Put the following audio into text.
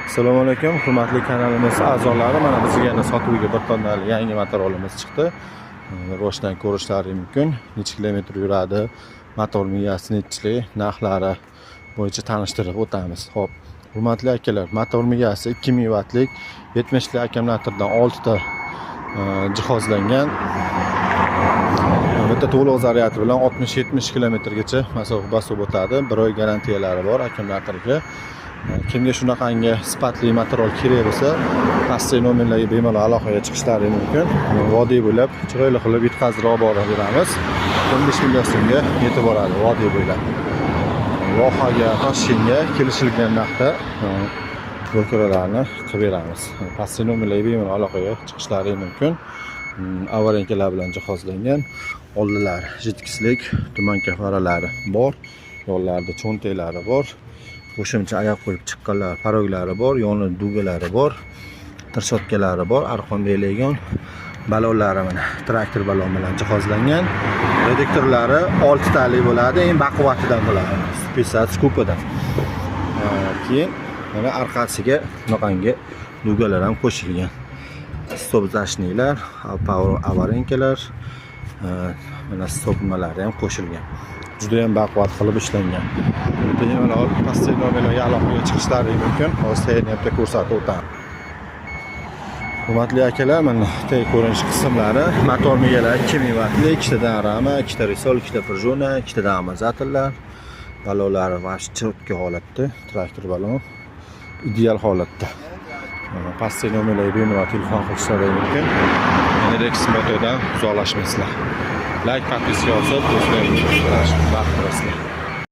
Assalomu alaykum, hurmatli kanalimiz a'zolari. Mana bizga yana sotuvga bir tonnalik yangi motorolimiz chiqdi. Ro'shdan ko'rishlaringiz mumkin. Necha kilometr yuradi, motor miyasi nechli, narxlari bo'yicha tanishtirib o'tamiz. Xo'p, hurmatli akalar, motor miyasi 2000 wattlik 70 li akkumulyatordan 6 ta jihozlangan. Bitta to'liq zaryad bilan 60-70 kilometrgacha masofa bosib o'tadi. Bir oy garantiyalari bor akkumulyatorga. Kimga shunaqangi sifatli motorol kerak bo'lsa, pastdagi nomerlarga bemalol aloqaga chiqishlari mumkin. Vodiy bo'ylab chiroyli qilib yetkazib olib beramiz. 15 million so'mga yetib boradi vodiy bo'ylab. Vohaga, Toshkentga kelishilgan narxda blokalarni qilib beramiz. Pastdagi nomerlarga bemalol aloqaga chiqishlari mumkin. Avarenkalar bilan jihozlangan. Oldilari jitkislik, tuman kafaralari bor. Yo'llarda cho'ntaklari bor. Qo'shimcha oyoq qo'yib chiqqanlar, paroglari bor, yonida dugalari bor, tirsotkalari bor, arqon belaygan balonlari mana traktor balon bilan jihozlangan. Reduktorlari 6 talik bo'ladi, eng baquvvatidan bo'ladi. 50 skupidan. Keyin mana orqasiga bunaqangi dugalar ham qo'shilgan. Stop zashniklar, power avarenkalar, mana stop nimalari ham qo'shilgan. Juda ham baquvvat qilib ishlangan. Bemalol pastdagi nomerlarga aloqaga chiqishlari mumkin. Hozir yana ko'rsatib o'taman. Hurmatli akalar, mana teg ko'rinish qismlari, motor miyalar 2000 wattli, ikkitadan rama, ikkita risol, ikkita prujona, ikkitadan amortizatorlar, balonlari cho'tka holatda, traktor balon ideal holatda. Pastdagi nomerlarga bemalol telefon qilishlari mumkin. Rex motordan uzoqlashmaysizlar. Like, podpiska osib, do'stlaringiz bilan vaqt